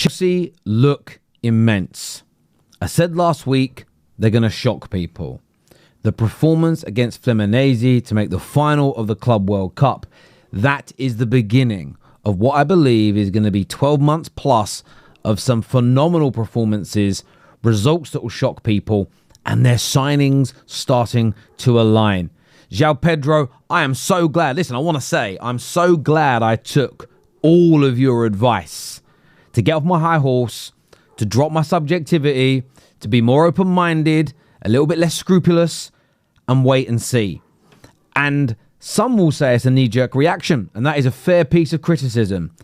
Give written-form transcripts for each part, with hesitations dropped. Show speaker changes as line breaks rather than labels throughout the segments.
Chelsea look immense. I said last week they're going to shock people. The performance against Fluminense to make the final of the Club World Cup, that is the beginning of what I believe is going to be 12 months plus of some phenomenal performances, results that will shock people, and their signings starting to align. João Pedro, I am so glad. Listen, I want to say, I'm so glad I took all of your advice to get off my high horse, to drop my subjectivity, to be more open-minded, a little bit less scrupulous, and wait and see. And some will say it's a knee-jerk reaction, and that is a fair piece of criticism.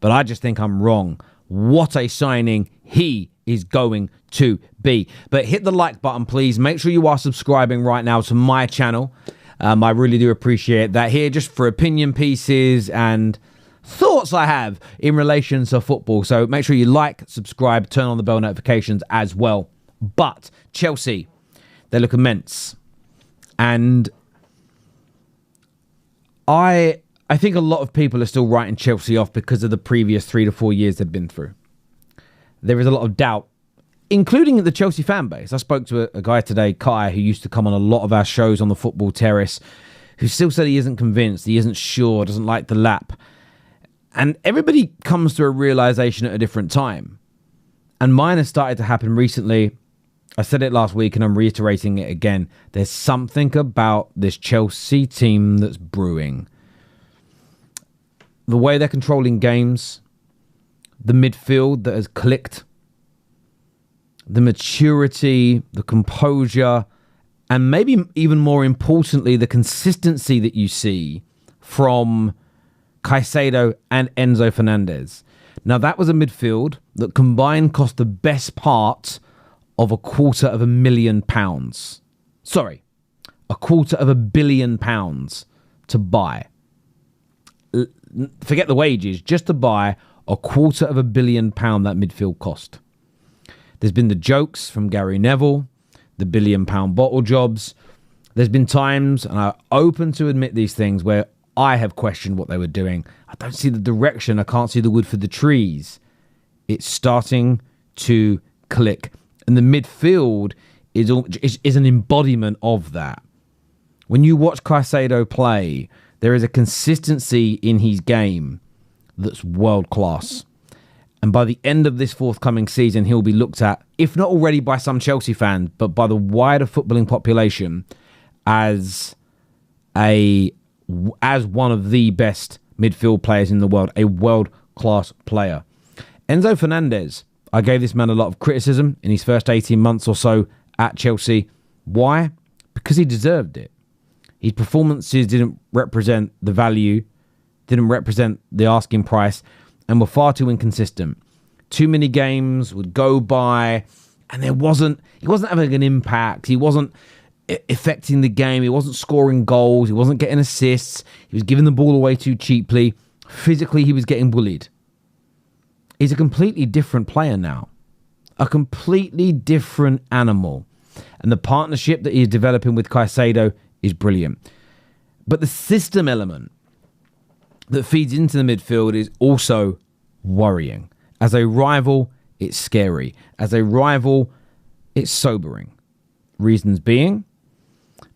But I just think I'm wrong. What a signing he is going to be. But hit the like button, please. Make sure you are subscribing right now to my channel. I really do appreciate that here, just for opinion pieces and thoughts I have in relation to football. So make sure you like, subscribe, turn on the bell notifications as well. But Chelsea, they look immense. And I think a lot of people are still writing Chelsea off because of the previous 3 to 4 years they've been through. There is a lot of doubt, including the Chelsea fan base. I spoke to a guy today, Kai, who used to come on a lot of our shows on the Football Terrace, who still said he isn't convinced, he isn't sure, doesn't like the lap. And everybody comes to a realization at a different time. And mine has started to happen recently. I said it last week and I'm reiterating it again. There's something about this Chelsea team that's brewing. The way they're controlling games, the midfield that has clicked, the maturity, the composure, and maybe even more importantly, the consistency that you see from Caicedo and Enzo Fernandez. Now, that was a midfield that combined cost the best part of £250,000. Sorry, £250 million to buy. Forget the wages, just to buy £250 million that midfield cost. There's been the jokes from Gary Neville, the £1 billion bottle jobs. There's been times, and I'm open to admit these things, where I have questioned what they were doing. I don't see the direction. I can't see the wood for the trees. It's starting to click. And the midfield is an embodiment of that. When you watch Caicedo play, there is a consistency in his game that's world class. And by the end of this forthcoming season, he'll be looked at, if not already by some Chelsea fans, but by the wider footballing population as one of the best midfield players in the world, a world-class player. Enzo Fernandez, I gave this man a lot of criticism in his first 18 months or so at Chelsea. Why? Because he deserved it. His performances didn't represent the value, didn't represent the asking price, and were far too inconsistent. Too many games would go by, and he wasn't having an impact. He wasn't affecting the game. He wasn't scoring goals. He wasn't getting assists. He was giving the ball away too cheaply. Physically, he was getting bullied. He's a completely different player now. A completely different animal. And the partnership that he is developing with Caicedo is brilliant. But the system element that feeds into the midfield is also worrying. As a rival, it's scary. As a rival, it's sobering. Reasons being,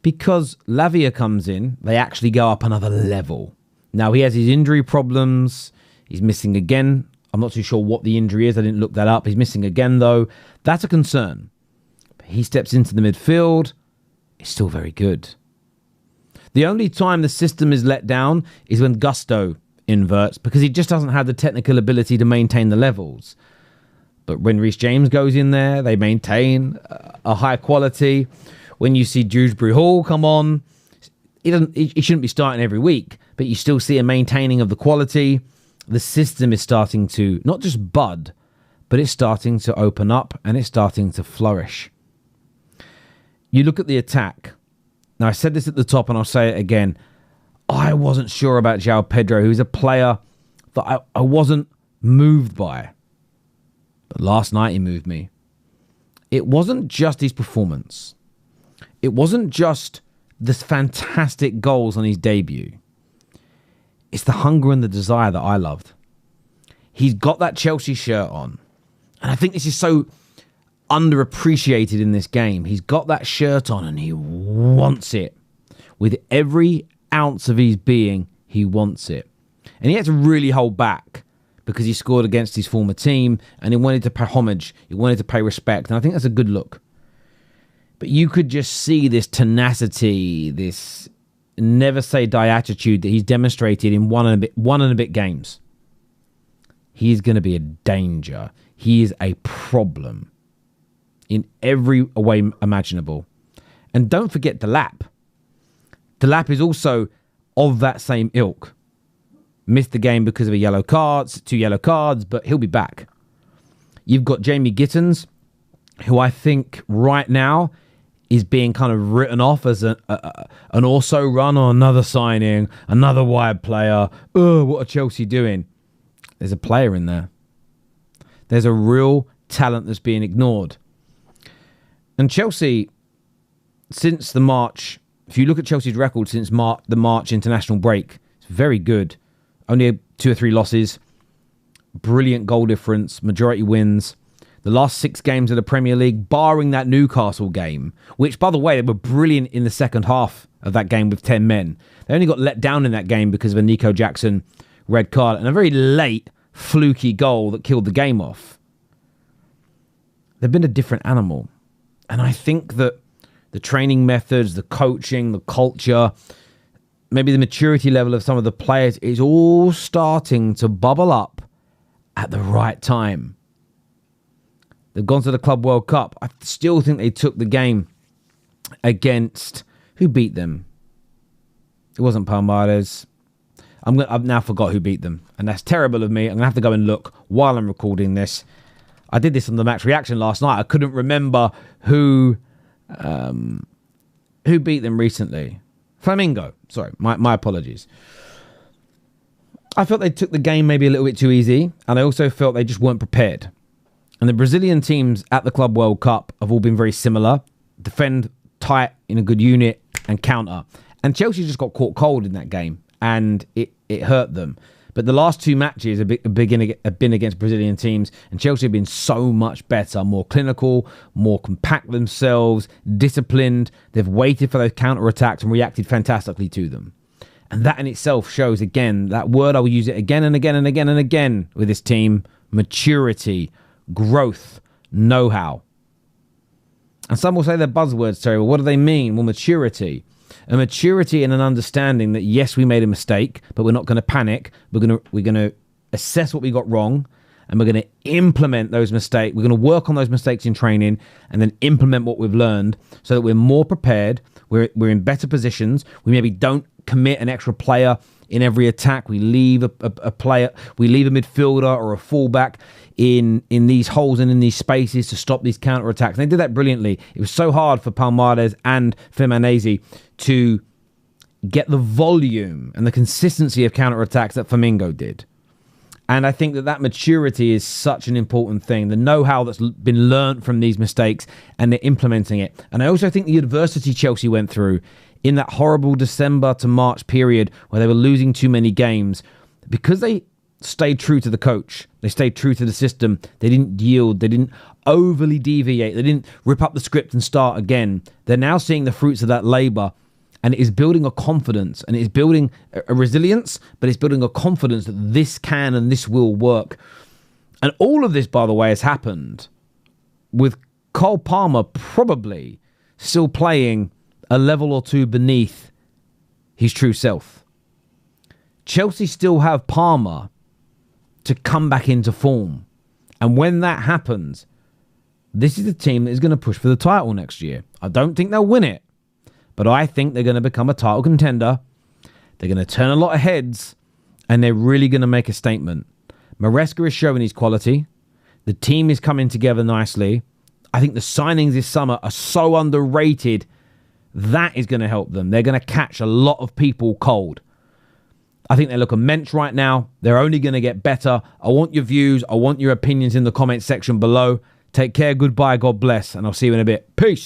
because Lavia comes in, they actually go up another level. Now, he has his injury problems. He's missing again. I'm not too sure what the injury is. I didn't look that up. He's missing again, though. That's a concern. He steps into the midfield. It's still very good. The only time the system is let down is when Gusto inverts, because he just doesn't have the technical ability to maintain the levels. But when Reece James goes in there, they maintain a high quality. When you see Dewsbury Hall come on, he shouldn't be starting every week, but you still see a maintaining of the quality. The system is starting to not just bud, but it's starting to open up and it's starting to flourish. You look at the attack. Now, I said this at the top and I'll say it again. I wasn't sure about João Pedro, who's a player that I wasn't moved by. But last night he moved me. It wasn't just his performance. It wasn't just the fantastic goals on his debut. It's the hunger and the desire that I loved. He's got that Chelsea shirt on. I think this is so underappreciated in this game. He's got that shirt on and he wants it. With every ounce of his being, he wants it. And he had to really hold back because he scored against his former team and he wanted to pay homage. He wanted to pay respect. And I think that's a good look. But you could just see this tenacity, this never say die attitude that he's demonstrated in one and a bit games. He's going to be a danger. He is a problem in every way imaginable. And don't forget Delap. Delap is also of that same ilk. Missed the game because of 2 yellow cards, but he'll be back. You've got Jamie Gittins, who I think right now is being kind of written off as an also run or another signing, another wide player. Oh, what are Chelsea doing? There's a player in there. There's a real talent that's being ignored. And Chelsea, since the March, if you look at Chelsea's record since the March international break, it's very good. Only 2 or 3 losses. Brilliant goal difference. Majority wins. The last 6 games of the Premier League, barring that Newcastle game, which, by the way, they were brilliant in the second half of that game with 10 men. They only got let down in that game because of a Nico Jackson red card and a very late, fluky goal that killed the game off. They've been a different animal. And I think that the training methods, the coaching, the culture, maybe the maturity level of some of the players is all starting to bubble up at the right time. They've gone to the Club World Cup. I still think they took the game against... Who beat them? It wasn't Palmares. I've now forgot who beat them. And that's terrible of me. I'm going to have to go and look while I'm recording this. I did this on the match reaction last night. I couldn't remember who beat them recently. Flamengo. Sorry, my apologies. I felt they took the game maybe a little bit too easy. And I also felt they just weren't prepared. And the Brazilian teams at the Club World Cup have all been very similar. Defend tight in a good unit and counter. And Chelsea just got caught cold in that game. And it hurt them. But the last 2 matches have been against Brazilian teams. And Chelsea have been so much better. More clinical, more compact themselves, disciplined. They've waited for those counter-attacks and reacted fantastically to them. And that in itself shows, again, that word, I will use it again and again and again and again with this team. Maturity, growth, know-how. And some will say they're buzzwords, Terry. Well, what do they mean? Well, maturity. A maturity and an understanding that, yes, we made a mistake, but we're not going to panic. We're going to assess what we got wrong, and we're going to implement those mistakes. We're going to work on those mistakes in training and then implement what we've learned so that we're more prepared. We're in better positions. We maybe don't commit an extra player in every attack. We leave a player, we leave a midfielder or a fullback in these holes and in these spaces to stop these counter-attacks. And they did that brilliantly. It was so hard for Palmares and Femanese to get the volume and the consistency of counter-attacks that Flamengo did. And I think that maturity is such an important thing. The know-how that's been learnt from these mistakes and they're implementing it. And I also think the adversity Chelsea went through in that horrible December to March period where they were losing too many games, because they stayed true to the coach, they stayed true to the system, they didn't yield, they didn't overly deviate, they didn't rip up the script and start again. They're now seeing the fruits of that labour, and it is building a confidence, and it is building a resilience, but it's building a confidence that this can and this will work. And all of this, by the way, has happened with Cole Palmer probably still playing a level or 2 beneath his true self. Chelsea still have Palmer to come back into form. And when that happens, this is the team that is going to push for the title next year. I don't think they'll win it, but I think they're going to become a title contender. They're going to turn a lot of heads, and they're really going to make a statement. Maresca is showing his quality. The team is coming together nicely. I think the signings this summer are so underrated. That is going to help them. They're going to catch a lot of people cold. I think they look immense right now. They're only going to get better. I want your views. I want your opinions in the comment section below. Take care. Goodbye. God bless. And I'll see you in a bit. Peace.